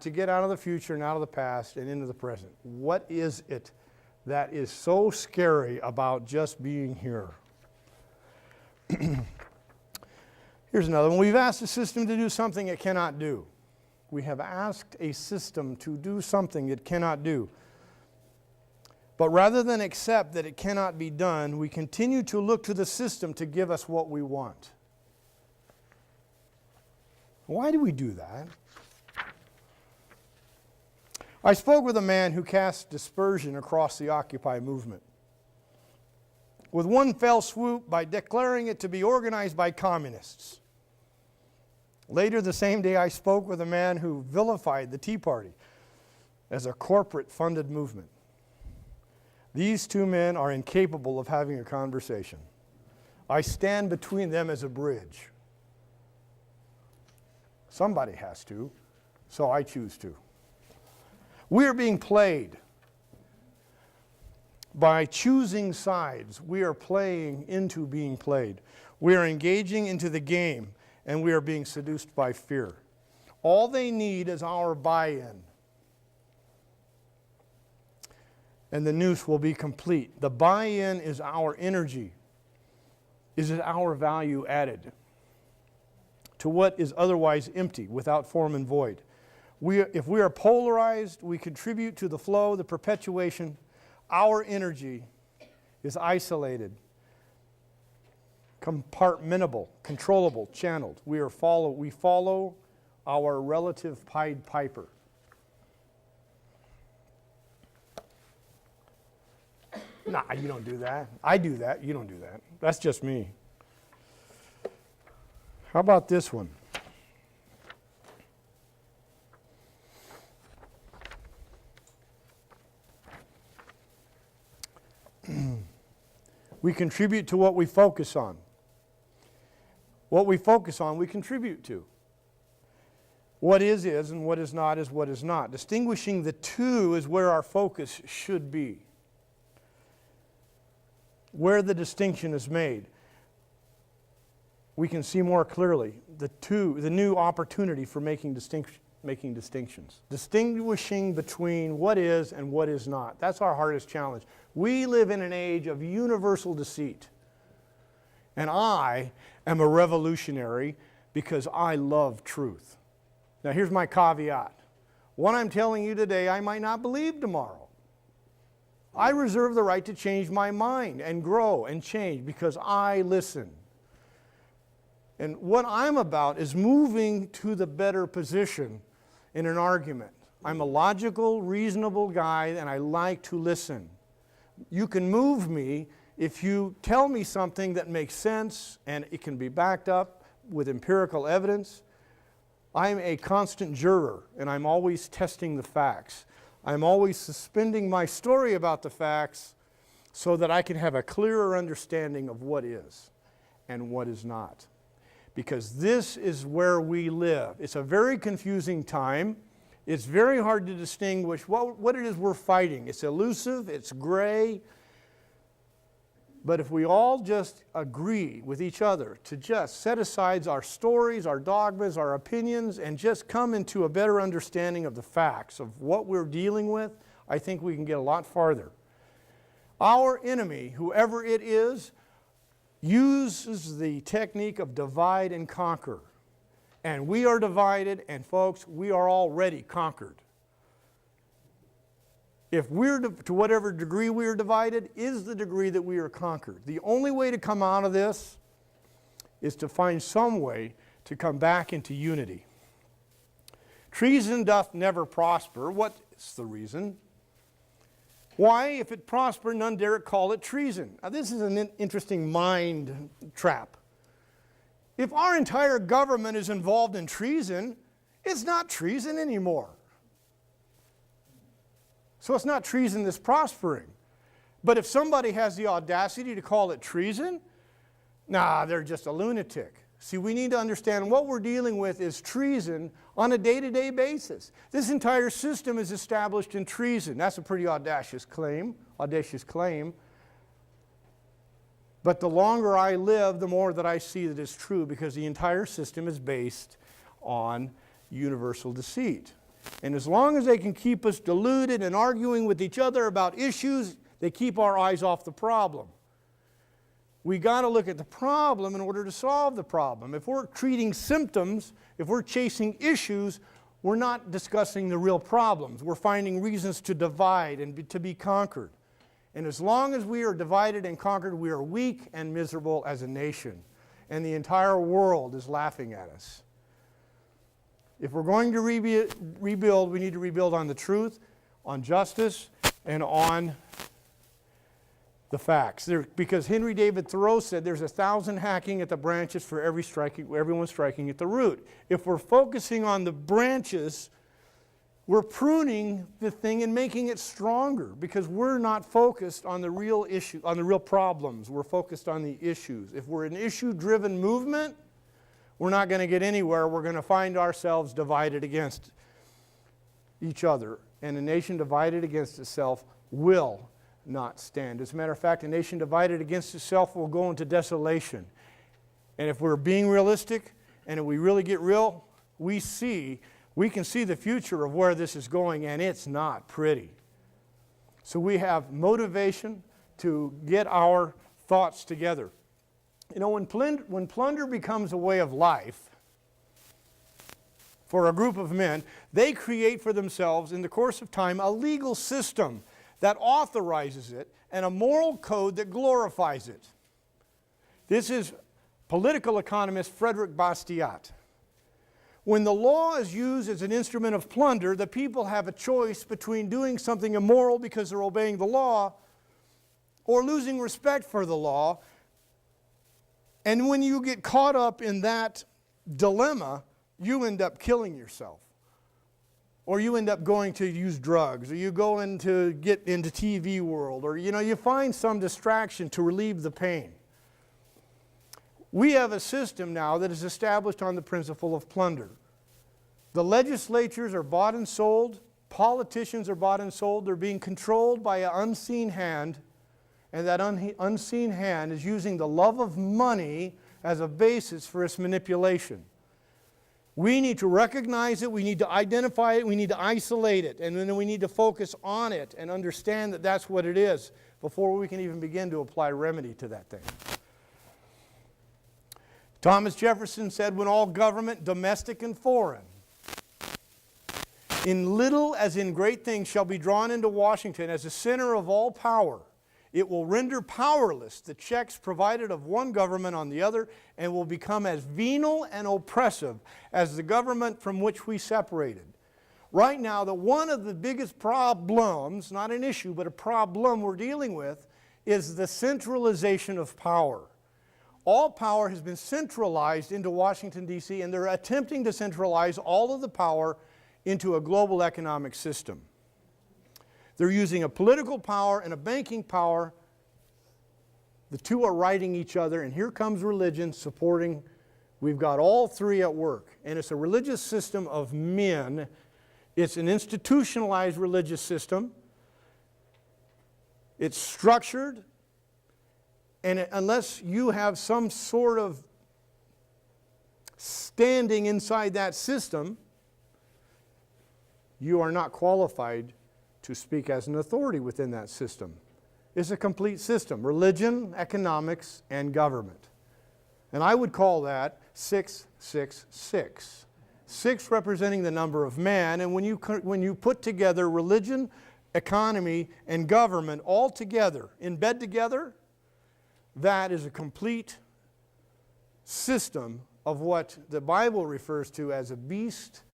to get out of the future and out of the past and into the present? What is it that is so scary about just being here? Here's another one. We've asked the system to do something it cannot do. We have asked a system to do something it cannot do. But rather than accept that it cannot be done, we continue to look to the system to give us what we want. Why do we do that? I spoke with a man who cast dispersion across the Occupy movement. With one fell swoop, by declaring it to be organized by communists. Later the same day, I spoke with a man who vilified the Tea Party as a corporate-funded movement. These two men are incapable of having a conversation. I stand between them as a bridge. Somebody has to, so I choose to. We are being played. By choosing sides, we are playing into being played. We are engaging into the game, and we are being seduced by fear. All they need is our buy-in. And the noose will be complete. The buy-in is our energy. Is it our value added to what is otherwise empty, without form and void? If we are polarized, we contribute to the flow, the perpetuation. Our energy is isolated, compartmentable, controllable, channeled. We follow our relative Pied Piper. Nah, you don't do that. I do that. You don't do that. That's just me. How about this one? We contribute to what we focus on. What we focus on, we contribute to. What is, and what is not. Distinguishing the two is where our focus should be. Where the distinction is made, we can see more clearly the new opportunity for making distinctions. Distinguishing between what is and what is not. That's our hardest challenge. We live in an age of universal deceit. And I am a revolutionary because I love truth. Now here's my caveat. What I'm telling you today, I might not believe tomorrow. I reserve the right to change my mind and grow and change because I listen. And what I'm about is moving to the better position in an argument. I'm a logical, reasonable guy, and I like to listen. You can move me if you tell me something that makes sense and it can be backed up with empirical evidence. I'm a constant juror, and I'm always testing the facts. I'm always suspending my story about the facts so that I can have a clearer understanding of what is and what is not. Because this is where we live. It's a very confusing time. It's very hard to distinguish what it is we're fighting. It's elusive, it's gray. But if we all just agree with each other to just set aside our stories, our dogmas, our opinions, and just come into a better understanding of the facts of what we're dealing with, I think we can get a lot farther. Our enemy, whoever it is, uses the technique of divide and conquer. And we are divided, and folks, we are already conquered. If we're to whatever degree we are divided, is the degree that we are conquered. The only way to come out of this is to find some way to come back into unity. Treason doth never prosper. What's the reason? Why, if it prosper, none dare call it treason. Now, this is an interesting mind trap. If our entire government is involved in treason, it's not treason anymore. So it's not treason that's prospering. But if somebody has the audacity to call it treason, nah, they're just a lunatic. See, we need to understand what we're dealing with is treason on a day-to-day basis. This entire system is established in treason. That's a pretty audacious claim. But the longer I live, the more that I see that it's true, because the entire system is based on universal deceit. And as long as they can keep us deluded and arguing with each other about issues, they keep our eyes off the problem. We got to look at the problem in order to solve the problem. If we're treating symptoms, if we're chasing issues, we're not discussing the real problems. We're finding reasons to divide and to be conquered. And as long as we are divided and conquered, we are weak and miserable as a nation. And the entire world is laughing at us. If we're going to rebuild, we need to rebuild on the truth, on justice, and on the facts. Because Henry David Thoreau said there's 1,000 hacking at the branches for everyone striking at the root. If we're focusing on the branches, we're pruning the thing and making it stronger, because we're not focused on the real issue, on the real problems. We're focused on the issues. If we're an issue-driven movement, we're not going to get anywhere. We're going to find ourselves divided against each other. And a nation divided against itself will not stand. As a matter of fact, a nation divided against itself will go into desolation. And if we're being realistic, and if we really get real, we can see the future of where this is going, and it's not pretty. So we have motivation to get our thoughts together. You know, when plunder becomes a way of life for a group of men, they create for themselves, in the course of time, a legal system that authorizes it and a moral code that glorifies it. This is political economist Frederick Bastiat. When the law is used as an instrument of plunder, the people have a choice between doing something immoral because they're obeying the law or losing respect for the law. And when you get caught up in that dilemma, you end up killing yourself. Or you end up going to use drugs, or you go into get into TV world, or you find some distraction to relieve the pain. We have a system now that is established on the principle of plunder. The legislatures are bought and sold, politicians are bought and sold, they're being controlled by an unseen hand. And that unseen hand is using the love of money as a basis for its manipulation. We need to recognize it, we need to identify it, we need to isolate it, and then we need to focus on it and understand that that's what it is before we can even begin to apply remedy to that thing. Thomas Jefferson said, when all government, domestic and foreign, in little as in great things shall be drawn into Washington as the center of all power, it will render powerless the checks provided of one government on the other, and will become as venal and oppressive as the government from which we separated. Right now, one of the biggest problems, not an issue, but a problem we're dealing with, is the centralization of power. All power has been centralized into Washington, D.C., and they're attempting to centralize all of the power into a global economic system. They're using a political power and a banking power. The two are righting each other, and here comes religion supporting. We've got all three at work, and it's a religious system of men. It's an institutionalized religious system. It's structured, and unless you have some sort of standing inside that system, you are not qualified to speak as an authority within that system. It's a complete system: religion, economics, and government. And I would call that 666. 6 representing the number of man, and when you put together religion, economy, and government all together, in bed together, that is a complete system of what the Bible refers to as a beast